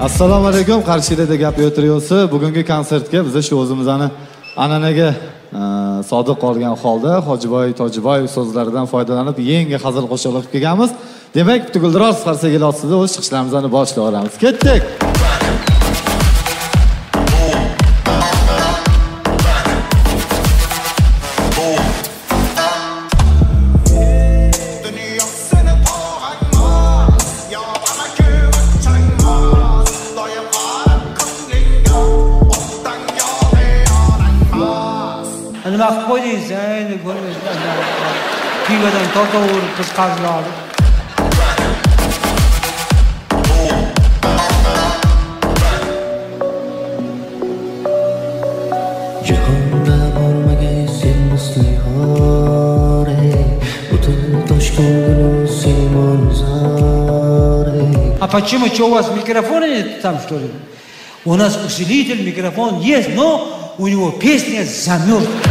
Assalomu alaykum, Qarshida gap yo'tiriyosi. Bugungi konsertga biz shu o'zimizning an'anaga sodiq qolgan holda Hojiboy Tojiboyev so'zlaridan foydalanib yangi hazil qo'shiqlar kelganmiz. Demak, Guldiroz Qarsaga ostida o'z chiqishlarimizni boshlay olamiz. Ketdik. Nima qilib qo'ydingiz? Endi ko'ringiz. Pivodan tortavur qiz qazlar. Jahonda bormagay sen muslihor, butun Toshkentni Simon zar. А почему что у вас микрофона нет там, что ли? У нас усилитель, микрофон есть, но у него песня замерзла.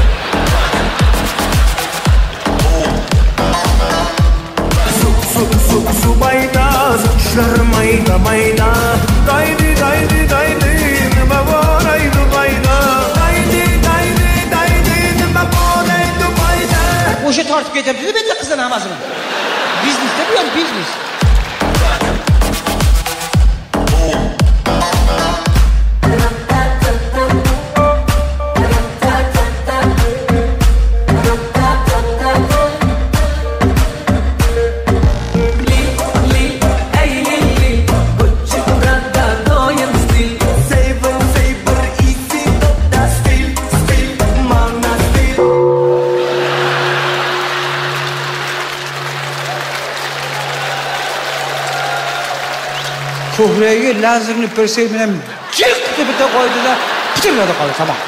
Subayda, şarmayda mayda, daydi daydi daydi, nima bor ay Dubayda, daydi daydi daydi, nima bor ay Dubayda. O'sha tortib ketyapti-da bitta qizdan hammasini. Biznesda bu ham biznes. Ko'kragiga lazerni persel bilan jiq deb bitta qo'ydida pichirladi qoldi tamom.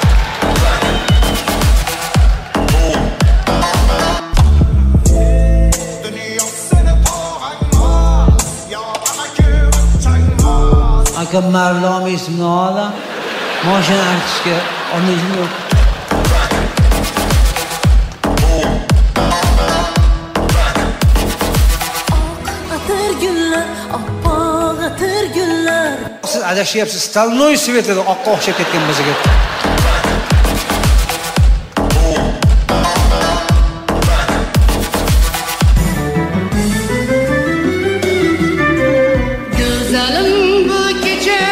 Aka Mardom ismini ola, mashina artishga olmayman yo'q. Siz adashyapsiz, Stolnoy Svetada oqqa o'xshab ketgan bizga. Go'zalim bu kecha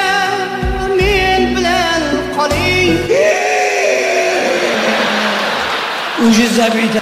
men bilan qoling. O'sha zabida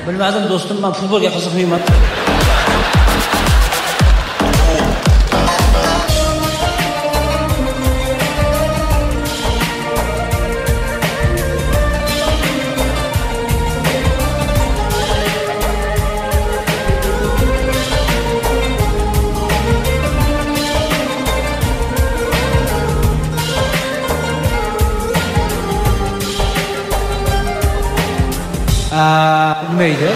bilmadim do'stim, men futbolga qiziqmayman. Bilmaydi.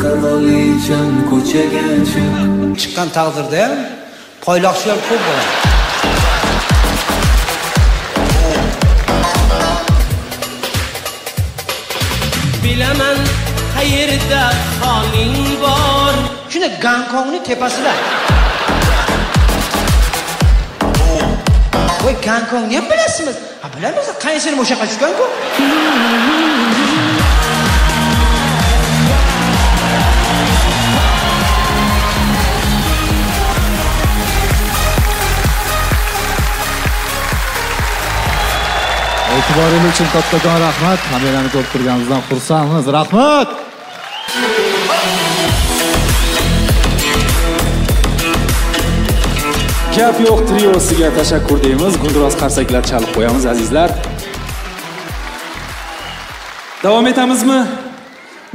Qirolicham ko'chaga chiqqan taqdirda ham poyloqchi ham ko'p bo'ladi. Bilaman qayerda xoning bor. Shunda Gonkongning tepasida. Voy, Gonkongni ham bilasizmi? Ha, bilamiz. Qaysini o'shaqa tushgan-ku? E'tiboringiz uchun kattakon rahmat. Kamerani ko'rib turganimizdan xursandmiz. Rahmat. Gap yo'q triosiga tashakkur deymiz. Gulduros qarsaklar chalib qo'yamiz azizlar. Davom etamizmi?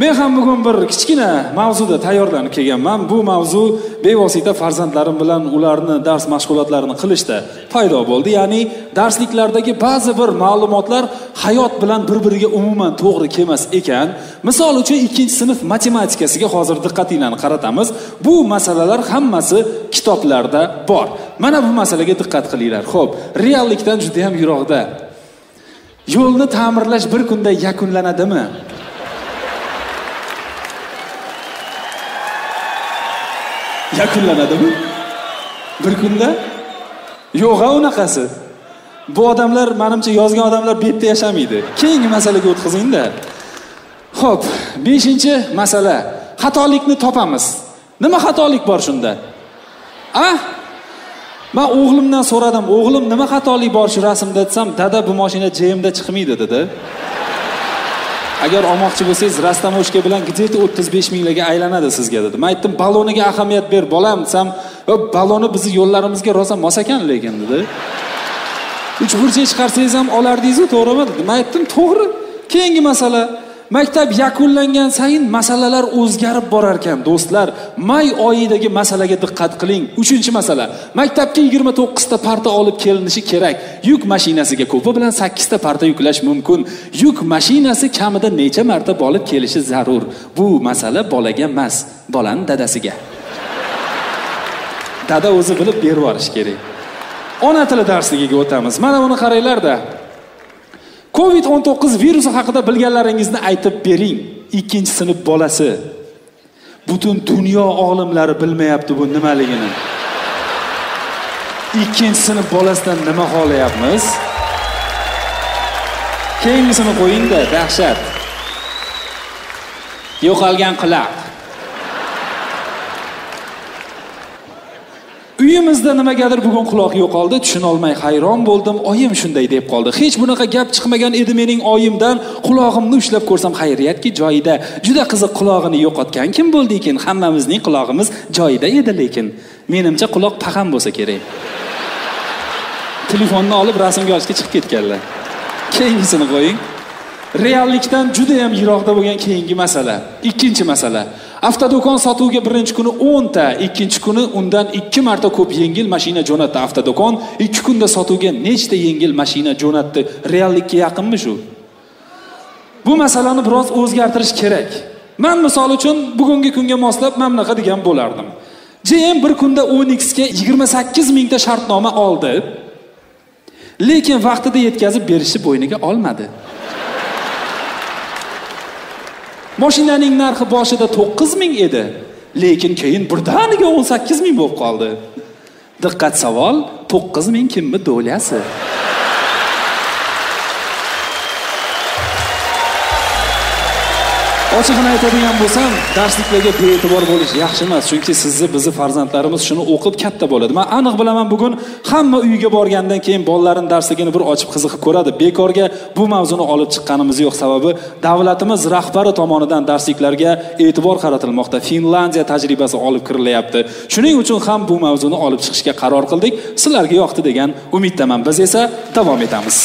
Men ham bugun bir kichkina mavzuda tayyorlanib kelganman. Bu mavzu bevosita farzandlarim bilan ularni dars mashg'ulotlarini qilishda paydo bo'ldi. Ya'ni darsliklardagi ba'zi bir ma'lumotlar hayot bilan bir-biriga umuman to'g'ri kelmas ekan. Misol uchun 2-sinf matematikasiga hozir diqqatinglarni qaratamiz. Bu masalalar hammasi kitoblarda bor. Mana bu masalaga diqqat qilinglar. Xo'p, reallikdan juda ham yiroqda. Yo'lni ta'mirlash bir kunda yakunlanadimi? Yakunlanadimi? Bir kunda? Yo'q-a unaqasi. Bu odamlar, menimcha yozgan odamlar bu yerda yashamaydi. Keyingi masalaga o'tkazing-da. Xo'p, 5-masala. Xatolikni topamiz. Nima xatolik bor shunda? Men o'g'limdan so'radim. O'g'lim nima xatolik bor shu rasmda desam, dada bu mashina JMda chiqmaydi dedi. Agar olmoqchi bo'lsangiz, rastamoshka bilan где-то 35 minglarga aylanadi sizga dedi. Men aytdim, baloniga ahamiyat ber, bolam desam, baloni bizni yo'llarimizga rosa mos ekan lekin dedi. 3 burchak chiqarsangiz ham olardingiz-ku, to'g'rimi dedi. Men aytdim, to'g'ri. Keyingi masala. Maktab yakunlangan sayin masalalar o'zgarib borar ekan, do'stlar. May oyidagi masalaga diqqat qiling. 3-masala. Maktabga 29 ta parta olib kelinishi kerak. Yuk mashinasiga ko'pi bilan 8 ta parta yuklash mumkin. Yuk mashinasi kamida necha marta olib kelishi zarur. Bu masala bolaga emas, bolaning dadasiga. Dada o'zi bilib berib yuborish kerak. Ona tili darsligiga o'tamiz. Mana buni qaranglar-da. COVID-19 virusi haqida bilganlaringizni aytib bering. 2-sinf bolasi. Butun dunyo olimlari bilmayapti bu nimaligini. 2-sinf bolasidan nima xohlayapmiz? Keyingisini qo'ying-da, dahshat. Yo'qolgan quloq. Uyimizda nimagadir bugun quloq yo'qoldi, tushuna olmay hayron bo'ldim. Oyim shunday deb qoldi. Hech bunaqa gap chiqmagan edi mening oyimdan. Quloqimni ushlab ko'rsam xayriyatki joyida. Juda qiziq, quloqini yo'qotgan kim bo'ldi ekan? Hammamizning quloqimiz joyida edi lekin. Menimcha quloq paqam bo'lsa kerak. Telefonni olib rasmga olishga chiqib ketganlar. Keyingisini qo'ying. Reallikdan juda ham yiroqda bo'lgan keyingi masala. 2-masala. Avtodo'kon sotuvga birinchi kuni 10 ta, ikkinchi kuni undan 2 marta ko'p yengil mashina jo'natdi. Avtodo'kon 2 kunda sotuvga nechta yengil mashina jo'natdi? Reallikka yaqinmi shu? Bu masalani biroz o'zgartirish kerak. Men misol uchun bugungi kunga moslab mamlaqa degan bo'lardim. JM bir kunda Onyx ga 28 mingta shartnoma oldi. Lekin vaqtida yetkazib berishni bo'yniga olmadi. Mashinaning narxi boshida 9 ming edi, lekin keyin birdaniga 18 ming bo'lib qoldi. Diqqat savol, 9 ming kimmi do'lyasi? Ochiqni aytadigan bo'lsam, darsliklarga bee'tibor bo'lish yaxshi emas, chunki sizni bizni farzandlarimiz shuni o'qib katta bo'ladi. Men aniq bilaman, bugun hamma uyiga borgandan keyin bolalaring darsligini bir ochib qiziqib ko'radi. Bekorga bu mavzuni olib chiqqanimiz yo'q, sababi davlatimiz rahbari tomonidan darsliklarga e'tibor qaratilmoqda. Finlandiya tajribasi olib kirilyapti. Shuning uchun ham bu mavzuni olib chiqishga qaror qildik. Sizlarga yoqdi degan umiddaman. Biz esa davom etamiz.